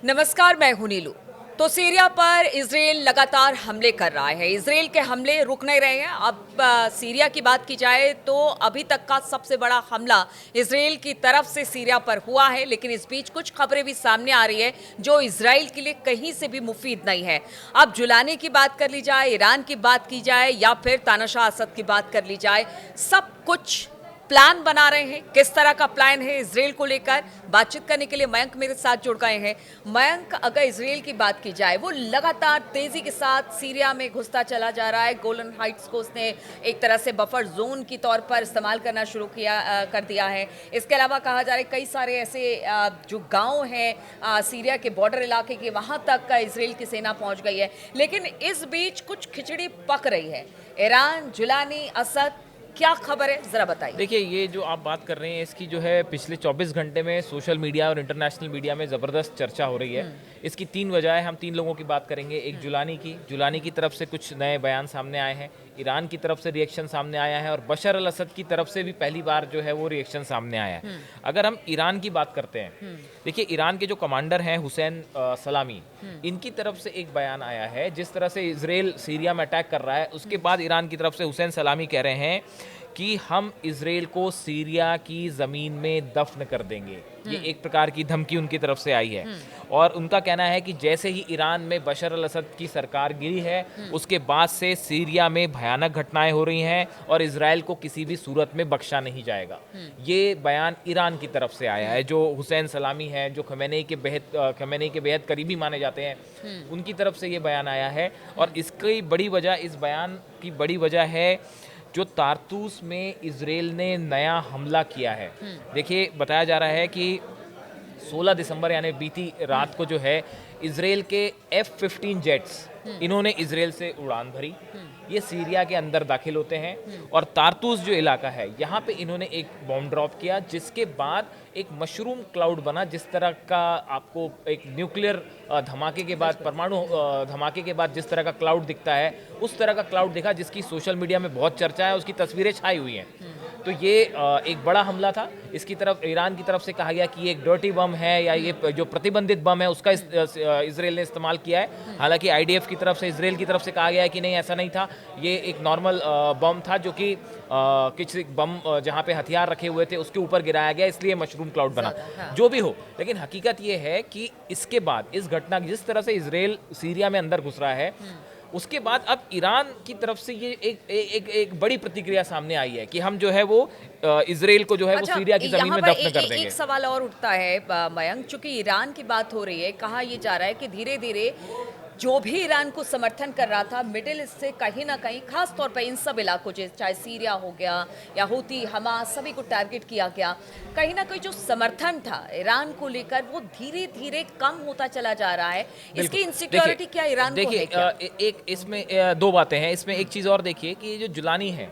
नमस्कार, मैं हूं नीलू। तो सीरिया पर इजराइल लगातार हमले कर रहा है। इजराइल के हमले रुक नहीं रहे हैं। अब सीरिया की बात की जाए तो अभी तक का सबसे बड़ा हमला इजराइल की तरफ से सीरिया पर हुआ है, लेकिन इस बीच कुछ खबरें भी सामने आ रही है जो इजराइल के लिए कहीं से भी मुफीद नहीं है। अब जुलाने की बात कर ली जाए, ईरान की बात की जाए या फिर तानाशाह असद की बात कर ली जाए, सब कुछ प्लान बना रहे हैं। किस तरह का प्लान है इजराइल को लेकर, बातचीत करने के लिए मयंक मेरे साथ जुड़ गए हैं। मयंक, अगर इजराइल की बात की जाए, वो लगातार तेजी के साथ सीरिया में घुसता चला जा रहा है। गोलन हाइट्स को उसने एक तरह से बफर जोन की तौर पर इस्तेमाल करना शुरू कर दिया है। इसके अलावा कहा जा रहा है कई सारे ऐसे जो गांव हैं सीरिया के बॉर्डर इलाके के, वहां तक इजराइल की सेना पहुंच गई है। लेकिन इस बीच कुछ खिचड़ी पक रही है। ईरान, जुलानी, असद, क्या खबर है, जरा बताइए। देखिए, ये जो आप बात कर रहे हैं इसकी जो है पिछले 24 घंटे में सोशल मीडिया और इंटरनेशनल मीडिया में ज़बरदस्त चर्चा हो रही है। इसकी 3 वजह है। हम 3 लोगों की बात करेंगे। एक जुलानी की तरफ से कुछ नए बयान सामने आए हैं, ईरान की तरफ से रिएक्शन सामने आया है और बशर अल असद की तरफ से भी पहली बार जो है वो रिएक्शन सामने आया है। अगर हम ईरान की बात करते हैं, देखिए ईरान के जो कमांडर हैं हुसैन सलामी, इनकी तरफ से एक बयान आया है। जिस तरह से इजराइल सीरिया में अटैक कर रहा है, उसके बाद ईरान की तरफ से हुसैन सलामी कह रहे हैं कि हम इजराइल को सीरिया की ज़मीन में दफन कर देंगे। ये एक प्रकार की धमकी उनकी तरफ से आई है। और उनका कहना है कि जैसे ही ईरान में बशर अल असद की सरकार गिरी है, उसके बाद से सीरिया में भयानक घटनाएं हो रही हैं और इजराइल को किसी भी सूरत में बख्शा नहीं जाएगा। ये बयान ईरान की तरफ से आया है। जो हुसैन सलामी है, जो खमेनेई के बेहद करीबी माने जाते हैं, उनकी तरफ से ये बयान आया है। और इसकी बड़ी वजह, इस बयान की बड़ी वजह है जो तारतूस में इजराइल ने नया हमला किया है। देखिए, बताया जा रहा है कि 16 दिसंबर यानी बीती रात को जो है इजराइल के F-15 जेट्स, इन्होंने इजराइल से उड़ान भरी। ये सीरिया के अंदर दाखिल होते हैं और तारतूस जो इलाका है, यहाँ पे इन्होंने एक बॉम्ब ड्रॉप किया, जिसके बाद एक मशरूम क्लाउड बना। जिस तरह का आपको एक न्यूक्लियर धमाके के बाद, परमाणु धमाके के बाद जिस तरह का क्लाउड दिखता है, उस तरह का क्लाउड दिखा, जिसकी सोशल मीडिया में बहुत चर्चा है, उसकी तस्वीरें छाई हुई हैं। तो ये एक बड़ा हमला था। इसकी तरफ ईरान की तरफ से कहा गया कि ये एक डर्टी बम है या ये जो प्रतिबंधित बम है उसका इजराइल ने इस्तेमाल किया है। हालांकि आईडीएफ की तरफ से, इजराइल की तरफ से कहा गया है कि नहीं, ऐसा नहीं था, ये एक नॉर्मल बम था जो कि किसी बम जहाँ पे हथियार रखे हुए थे उसके ऊपर गिराया गया, इसलिए मशरूम क्लाउड बना। जो भी हो, लेकिन हकीकत ये है कि इसके बाद, इस घटना की जिस तरह से इजराइल सीरिया में अंदर घुस रहा है, उसके बाद अब ईरान की तरफ से ये एक बड़ी प्रतिक्रिया सामने आई है कि हम जो है वो इजराइल को जो है वो सीरिया की जमीन में दफन कर देंगे। एक सवाल और उठता है मयंक, चूंकि ईरान की बात हो रही है, कहा यह जा रहा है कि धीरे धीरे जो भी ईरान को समर्थन कर रहा था मिडिल ईस्ट से, कहीं ना कहीं खास तौर पर इन सब इलाकों, चाहे सीरिया हो गया या हूती, हमास, सभी को टारगेट किया गया। कहीं ना कहीं जो समर्थन था ईरान को लेकर वो धीरे धीरे कम होता चला जा रहा है। इसकी इनसिक्योरिटी क्या ईरान को है क्या? एक इसमें 2 बातें हैं। इसमें एक चीज़ और देखिए कि ये जो जुलानी है,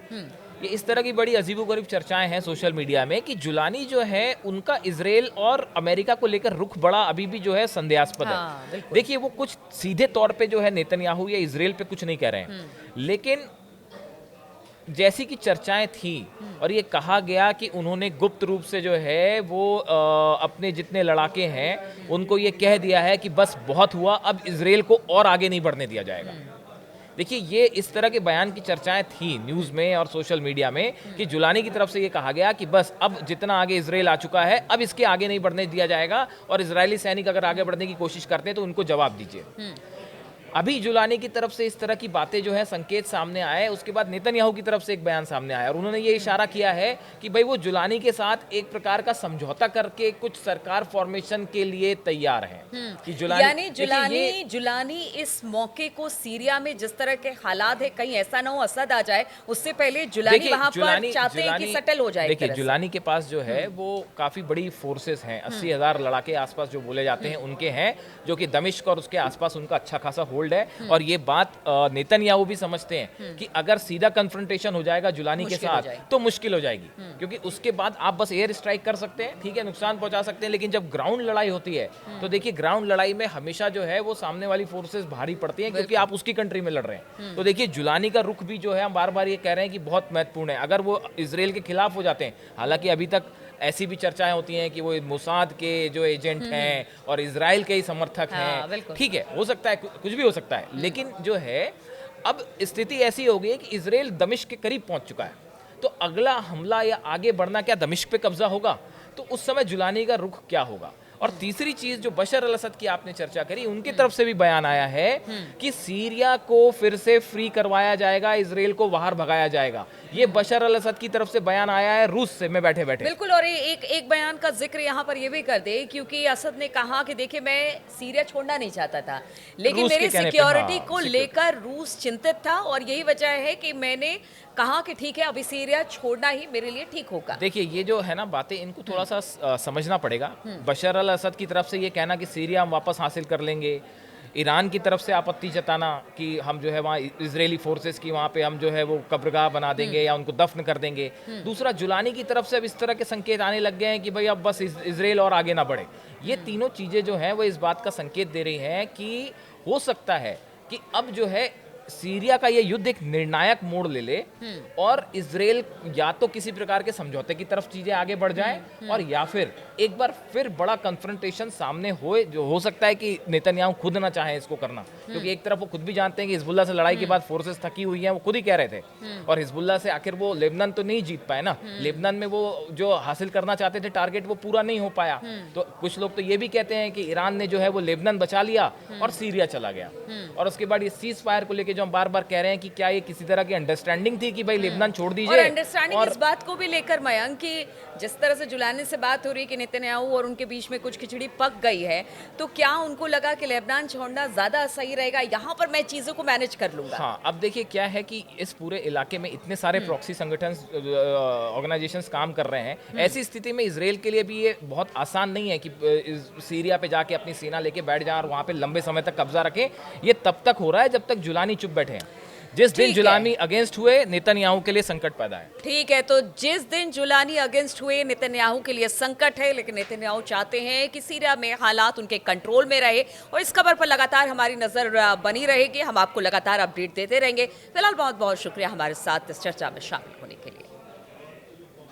ये इस तरह की बड़ी अजीबोगरीब चर्चाएं हैं सोशल मीडिया में कि जुलानी जो है उनका इजराइल और अमेरिका को लेकर रुख बड़ा अभी भी जो है संदेहास्पद है। देखिए, वो कुछ सीधे तौर पे जो है नेतन्याहू या इजराइल पे कुछ नहीं कह रहे हैं, लेकिन जैसी कि चर्चाएं थी और ये कहा गया कि उन्होंने गुप्त रूप से जो है वो अपने जितने लड़ाके हैं उनको ये कह दिया है कि बस बहुत हुआ, अब इजराइल को और आगे नहीं बढ़ने दिया जाएगा। देखिए, ये इस तरह के बयान की चर्चाएं थी न्यूज़ में और सोशल मीडिया में कि जुलानी की तरफ से ये कहा गया कि बस अब जितना आगे इजराइल आ चुका है, अब इसके आगे नहीं बढ़ने दिया जाएगा और इजरायली सैनिक अगर आगे बढ़ने की कोशिश करते हैं तो उनको जवाब दीजिए। अभी जुलानी की तरफ से इस तरह की बातें जो है, संकेत सामने आए, उसके बाद नेतन्याहू की तरफ से एक बयान सामने आया और उन्होंने ये इशारा किया है कि भाई वो जुलानी के साथ एक प्रकार का समझौता करके कुछ सरकार फॉर्मेशन के लिए तैयार हैं। कि जुलानी इस मौके को, सीरिया में जिस तरह के हालात है, कहीं ऐसा ना हो असद आ जाए, उससे पहले जुलानी वहां पर चाहते हैं कि सेटल हो जाए। देखिए, जुलानी के पास जो है वो काफी बड़ी फोर्सेस हैं, 80,000 लड़ाके आसपास जो बोले जाते हैं उनके हैं, जो कि दमिश्क और उसके आसपास उनका अच्छा खासा होल्ड है। और ये बात नेतन्याहू भी समझते हैं कि अगर सीधा कन्फ्रंटेशन हो जाएगा जुलानी के साथ तो मुश्किल हो जाएगी, क्योंकि उसके बाद आप बस एयर स्ट्राइक कर सकते हैं, ठीक है, नुकसान पहुंचा सकते हैं, लेकिन जब ग्राउंड लड़ाई होती है तो देखिए ग्राउंड लड़ाई में हमेशा जो है वो सामने वाली फोर्सेस भारी पड़ती हैं, क्योंकि आप उसकी कंट्री में लड़ रहे हैं। तो देखिए, जुलानी का रुख भी जो है, हम बार बार ये कह रहे हैं कि बहुत महत्वपूर्ण है। अगर वो इजराइल के खिलाफ हो जाते हैं, हालांकि अभी तक ऐसी भी चर्चाएं होती हैं कि वो मोसाद के जो एजेंट हैं और इजराइल के ही समर्थक हाँ, हैं। बिल्कुल। ठीक है, हो सकता है, कुछ भी हो सकता है, लेकिन जो है अब स्थिति ऐसी हो गई है कि इजराइल दमिश्क के करीब पहुंच चुका है। तो अगला हमला या आगे बढ़ना क्या दमिश्क पे कब्जा होगा? तो उस समय जुलानी का रुख क्या होगा? और तीसरी चीज जो बशर अल असद की आपने चर्चा करी, उनकी तरफ से भी बयान आया है कि सीरिया को फिर से फ्री करवाया जाएगा, इजराइल को बाहर भगाया जाएगा। ये बशर अल असद की तरफ से बयान आया है रूस से, मैं बैठे बैठे। बिल्कुल। और एक बयान का जिक्र यहाँ पर ये भी कर दे, क्योंकि असद ने कहा कि देखिए मैं सीरिया छोड़ना नहीं चाहता था, लेकिन रूस के मेरी कहने पे, सिक्योरिटी हाँ, को लेकर रूस चिंतित था और यही वजह है कि मैंने कहा कि ठीक है अभी सीरिया छोड़ना ही मेरे लिए ठीक होगा। देखिए ये जो है ना बातें, इनको थोड़ा सा समझना पड़ेगा। बशर अल असद की तरफ से ये कहना कि सीरिया हम वापस हासिल कर लेंगे, ईरान की तरफ से आपत्ति जताना कि हम जो है वहाँ इजरायली फोर्सेस की वहाँ पे हम जो है वो कब्रगाह बना देंगे या उनको दफन कर देंगे। दूसरा, जुलानी की तरफ से अब इस तरह के संकेत आने लग गए हैं कि भाई अब बस इजराइल और आगे ना बढ़े। ये तीनों चीज़ें जो हैं वो इस बात का संकेत दे रही हैं कि हो सकता है कि अब जो है सीरिया का ये युद्ध एक निर्णायक मोड़ ले ले और इजराइल या तो किसी प्रकार के समझौते की तरफ चीजें आगे बढ़ जाएं और या फिर एक बार फिर बड़ा कन्फ्रंटेशन सामने होए, जो हो सकता है कि नेतन्याहू खुद ना चाहे इसको करना, क्योंकि एक तरफ वो खुद भी जानते हैं कि हिजबुल्लाह से लड़ाई के बाद फोर्सेस थकी हुई हैं, वो खुद ही कह रहे थे। और हिजबुल्लाह से आखिर वो लेबनान तो नहीं जीत पाए ना, लेबनान में वो जो हासिल करना चाहते थे टारगेट वो पूरा नहीं हो पाया। तो कुछ लोग तो ये भी कहते हैं कि ईरान ने जो है वो लेबनान बचा लिया और सीरिया चला गया। और उसके बाद ये सीज फायर को लेकर जो हम बार बार कह रहे हैं कि क्या ये किसी तरह की अंडरस्टैंडिंग थी कि भाई लेबनान छोड़ दीजिए। और अंडरस्टैंडिंग इस बात को भी लेकर मयंक कि जिस तरह से जुलानी से बात हो रही कि नेतन्याहू और उनके बीच में कुछ खिचड़ी पक गई है, तो क्या उनको लगा कि लेबनान छोड़ना ज्यादा सही रहेगा, यहाँ पर मैं चीजों को मैनेज कर लूंगा? हाँ, अब देखिए क्या है कि इस पूरे इलाके में इतने सारे प्रॉक्सी संगठन ऑर्गेनाइजेशंस काम कर रहे हैं, ऐसी स्थिति में इजराइल के लिए भी ये बहुत आसान नहीं है कि सीरिया पे जाके अपनी सेना लेके बैठ जाए और वहाँ पे लंबे समय तक कब्जा रखें। ये तब तक हो रहा है जब तक जुलानी चुप बैठे हैं। जिस दिन जुलानी अगेंस्ट हुए, नेतन्याहू के लिए संकट पैदा है। ठीक है, तो जिस दिन जुलानी अगेंस्ट हुए नेतन्याहू के लिए संकट है, लेकिन नेतन्याहू चाहते हैं कि सीरिया में हालात उनके कंट्रोल में रहे और इस खबर पर लगातार हमारी नजर बनी रहेगी। हम आपको लगातार अपडेट देते रहेंगे। फिलहाल बहुत बहुत शुक्रिया हमारे साथ इस चर्चा में शामिल होने के लिए।